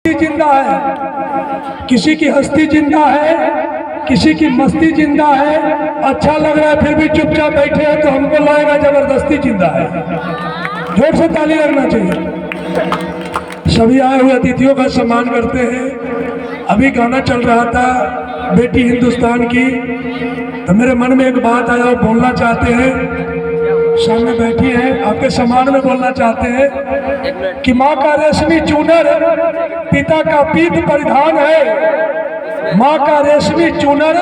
जिंदा है, किसी की हस्ती जिंदा है, किसी की मस्ती जिंदा है। अच्छा लग रहा है फिर भी चुपचाप बैठे हैं तो हमको लगेगा जबरदस्ती जिंदा है। जोर से ताली लगना चाहिए। सभी आए हुए अतिथियों का सम्मान करते हैं। अभी गाना चल रहा था बेटी हिंदुस्तान की, तो मेरे मन में एक बात आया, वो बोलना चाहते हैं। सामने बैठी है, आपके सम्मान में बोलना चाहते हैं कि माँ का रेशमी चूनर पिता का पीत परिधान है। माँ का रेशमी चूनर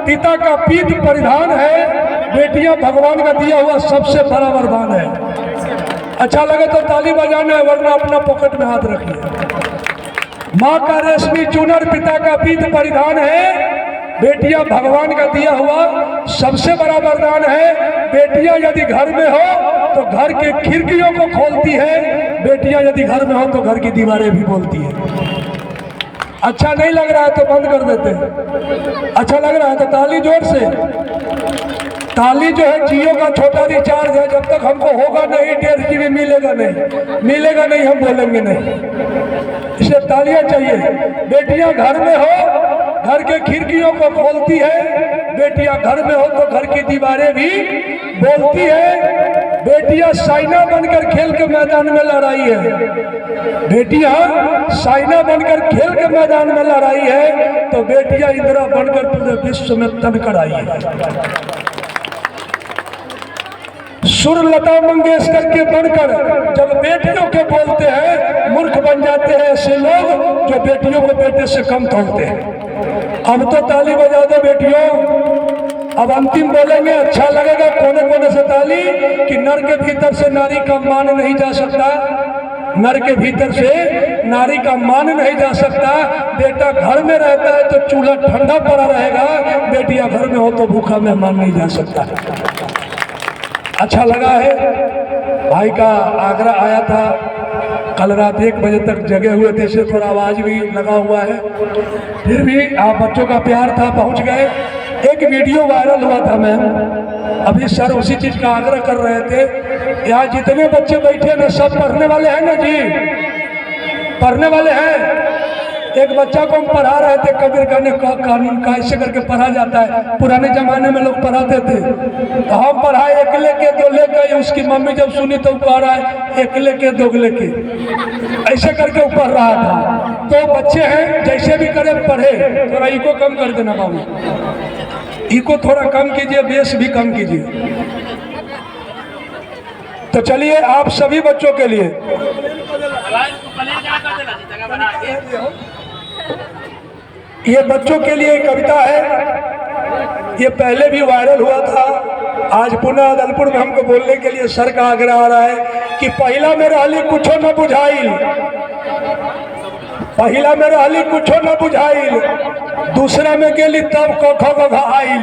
पिता का पीत परिधान है। बेटियां भगवान का दिया हुआ सबसे बड़ा वरदान है। अच्छा लगे तो ताली बजाना है, वरना अपना पॉकेट में हाथ रखिए। माँ का रेशमी चूनर पिता का पीत परिधान है। बेटियां भगवान का दिया हुआ सबसे बड़ा वरदान है। बेटियां यदि घर में हो तो घर के खिड़कियों को खोलती है। बेटियां यदि घर में हो तो घर की दीवारें भी बोलती है। अच्छा नहीं लग रहा है तो बंद कर देते हैं। अच्छा लग रहा है तो ताली जोर से। ताली जो है जियो का छोटा रिचार्ज है, जब तक हमको होगा नहीं 1.5 GB मिलेगा नहीं हम बोलेंगे नहीं। इसे तालियां चाहिए। बेटियां घर में हो, घर के खिड़कियों को खोलती है। बेटियां घर में हो तो घर की दीवारें भी बोलती है। बेटियां साइना बनकर खेल के मैदान में लड़ाई है। बेटियां साइना बनकर खेल के मैदान में लड़ाई है, तो बेटियां इंदिरा बनकर पूरे विश्व में तनकर आई है। सुर लता मंगेशकर के बनकर जब बेटियों के बोलते हैं, मूर्ख बन जाते हैं ऐसे लोग जो बेटियों को बेटे से कम तोड़ते हैं। अब तो ताली बजा दो बेटियों। अब अंतिम बोलेंगे, अच्छा लगेगा कोने कोने से ताली कि नर के भीतर से नारी का मान नहीं जा सकता। नर के भीतर से नारी का मान नहीं जा सकता। बेटा घर में रहता है तो चूल्हा ठंडा पड़ा रहेगा, बेटियां घर में हो तो भूखा मेहमान नहीं जा सकता। अच्छा लगा है। भाई का आगरा आया था, कल रात 1 बजे तक जगे हुए थे, इससे थोड़ा आवाज भी लगा हुआ है। फिर भी आप बच्चों का प्यार था, पहुंच गए। एक वीडियो वायरल हुआ था मैम, अभी सर उसी चीज का आग्रह कर रहे थे। यहाँ जितने बच्चे बैठे ना सब पढ़ने वाले हैं ना जी, पढ़ने वाले हैं। एक बच्चा को हम पढ़ा रहे थे, कबीर खाने का कानून कैसे करके पढ़ा जाता है। पुराने जमाने में लोग पढ़ाते थे, तो हम पढ़ाए 1 लेके 2 लेके। उसकी मम्मी जब सुनी तो कह रहा है 1 लेके 2 लेके, ऐसे करके वो पढ़ रहा था। तो बच्चे हैं, जैसे भी करे पढ़े। थोड़ा इको कम कर देना बाबू, इको थोड़ा कम कीजिए, बेस भी कम कीजिए। तो चलिए आप सभी बच्चों के लिए ये बच्चों के लिए कविता है। ये पहले भी वायरल हुआ था, आज पुनः अदलपुर में हमको बोलने के लिए सर का आग्रह आ रहा है कि पहिला में रहली कुछो न बुझाइल, पहिला में रहली कुछो न बुझाइल, दूसरा में गेली तब कखो गघा आइल।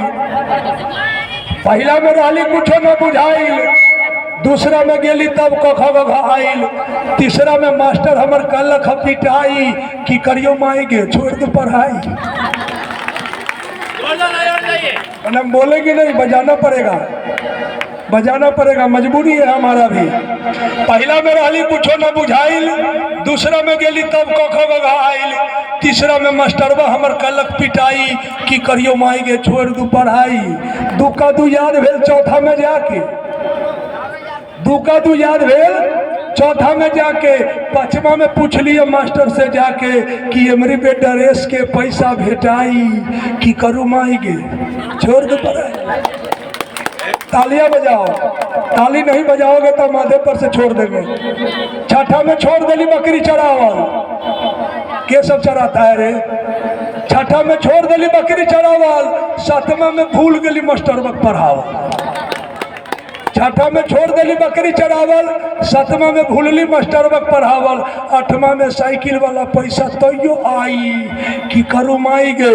पहिला में रहली कुछो न बुझाइल, दूसरा में गेली तब कखो गघा आइल, तीसरा में मास्टर हमर कलख पिटाई कि करियो माई गे छोड़ दो पढ़ाई। हम बोलेंगे नहीं, बजाना पड़ेगा, बजाना पड़ेगा, मजबूरी है हमारा भी। पहला में रहली कुछो न बुझाइल, दूसरा में गेली तब कखो गघा आइल, तीसरा में मास्टरवा हमर कलख पिटाई कि करियो माई गे छोड़ दो पढ़ाई। 2 का 2 याद भेल चौथा में जाके, 2 का 2 याद भेल चौथा में जाके, 5वां में पूछ लिया मास्टर से जाके कि हमारी बेटा रेस के पैसा भेटाई कि करू माई गे छोड़ दो पढ़ाई। तालियां बजाओ, ताली नहीं बजाओगे तो माथे पर से छोड़ देंगे। 6ठा में छोड़ देली बकरी चरावल, के सब चराता है रे। 6ठा में छोड़ देली बकरी चरावल, 7वां में भूल गली मास्टर वक्त पढ़ावल। 6ठा में छोड़ देली बकरी चरावल, 7वां में भूलली मास्टर वक्त पढ़ावल, 8वां में साइकिल वाला पैसा तैयो आई कि करू माई गे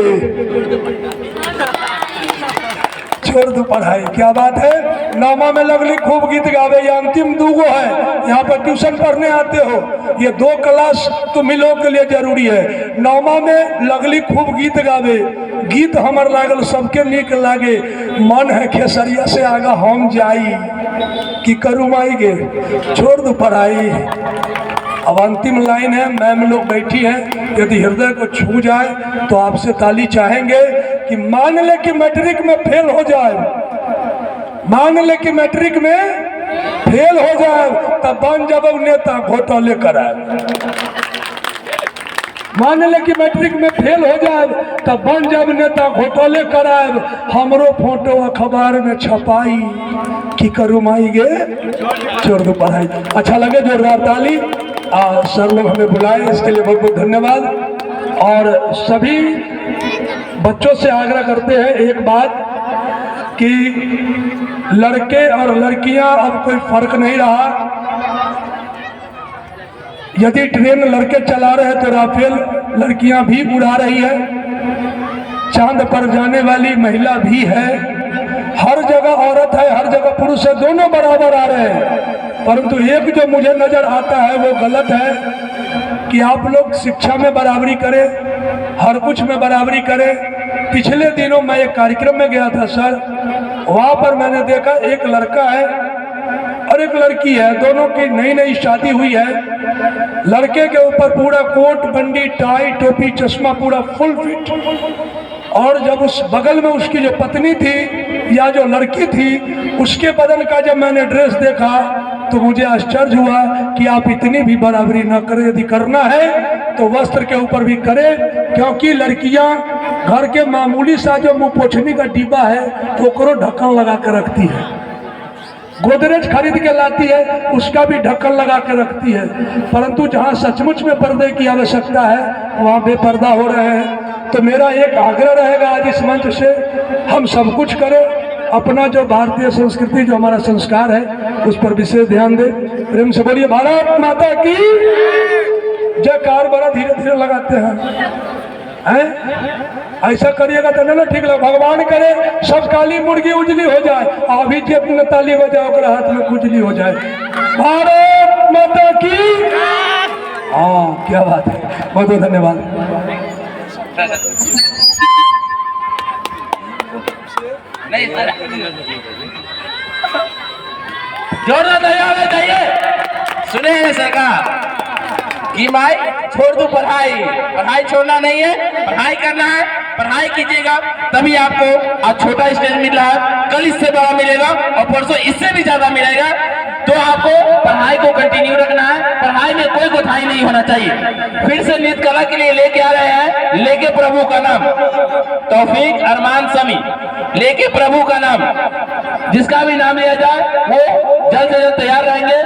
छोड़ दो पढ़ाई। क्या बात है। 9वां में लगली खूब गीत गावे, ये अंतिम 2 गो है। यहाँ पर ट्यूशन पढ़ने आते हो, ये 2 क्लास तुम लोग के लिए जरूरी है। 9वां में लगली खूब गीत गावे, गीत हमर लागल सबके नीक लागे, मन है खेसरिया से आगा हम जाई कि करू माई गे छोड़ दो पढ़ाई। अब अंतिम लाइन है, मैम लोग बैठी हैं, यदि हृदय को छू जाए तो आपसे ताली चाहेंगे कि मान ले कि मैट्रिक में फेल हो जाए, मान ले कि मैट्रिक में फेल हो जाए तब बन जब नेता घोटाले कराए। मान ले कि मैट्रिक में फेल हो जाए तब बन जब नेता घोटाले कराए। हमरो फोटो अखबार में छपाई कि करू माई गे छोड़ दो पढ़ाई। अच्छा लगे जोरदार ताली। सर लोग हमें बुलाए इसके लिए बहुत बहुत धन्यवाद। और सभी बच्चों से आग्रह करते हैं एक बात कि लड़के और लड़कियां अब कोई फर्क नहीं रहा। यदि ट्रेन लड़के चला रहे तो राफेल लड़कियां भी उड़ा रही है, चांद पर जाने वाली महिला भी है, हर जगह औरत है, हर जगह पुरुष है, दोनों बराबर आ रहे हैं। परंतु एक जो मुझे नजर आता है वो गलत है कि आप लोग शिक्षा में बराबरी करें, हर कुछ में बराबरी करें। पिछले दिनों मैं एक कार्यक्रम में गया था सर, वहां पर मैंने देखा एक लड़का है और एक लड़की है, दोनों की नई नई शादी हुई है। लड़के के ऊपर पूरा कोट बंडी टाई टोपी चश्मा पूरा फुल फिट, और जब उस बगल में उसकी जो पत्नी थी या जो लड़की थी उसके बदन का जब मैंने ड्रेस देखा तो मुझे आश्चर्य हुआ कि आप इतनी भी बराबरी ना करें। यदि करना है तो वस्त्र के ऊपर भी करें, क्योंकि लड़कियां घर के मामूली सा जो मुंह पोछनी का डिब्बा है तो ओकरो ढक्कन लगा के रखती है, गोदरेज खरीद के लाती है उसका भी ढक्कन लगा के रखती है। परंतु जहां सचमुच में पर्दे की आवश्यकता है वहां बेपर्दा हो रहे हैं। तो मेरा एक आग्रह रहेगा आज इस मंच से, हम सब कुछ करें, अपना जो भारतीय संस्कृति जो हमारा संस्कार है उस पर विशेष ध्यान दें। प्रेम से बोलिए भारत माता की जयकार। बड़ा धीरे धीरे लगाते हैं, ऐसा करिएगा तो ना ठीक लगे। भगवान करे सब काली मुर्गी उजली हो जाए, अभी जितने ताली बजाओ हाथ में खुजली हो जाए। भारत माता की। हाँ क्या बात है, बहुत बहुत धन्यवाद। नहीं सर, जोरदार तालियां चाहिए। सुने हैं सरकार कि भाई छोड़ दो पढ़ाई, पढ़ाई छोड़ना नहीं है, पढ़ाई करना है, पढ़ाई कीजिएगा तभी आपको आज छोटा स्टेज मिल रहा है, कल इससे बड़ा मिलेगा और परसों इससे भी ज्यादा मिलेगा। तो आपको पढ़ाई को कंटिन्यू रखना है, पढ़ाई में कोई कोताही नहीं होना चाहिए। फिर से नृत्य कला के लिए लेके आ रहे हैं, लेके प्रभु का नाम, तौफीक अरमान समी, लेके प्रभु का नाम, जिसका भी नाम लिया जाए वो जल्द से जल्द तैयार रहेंगे।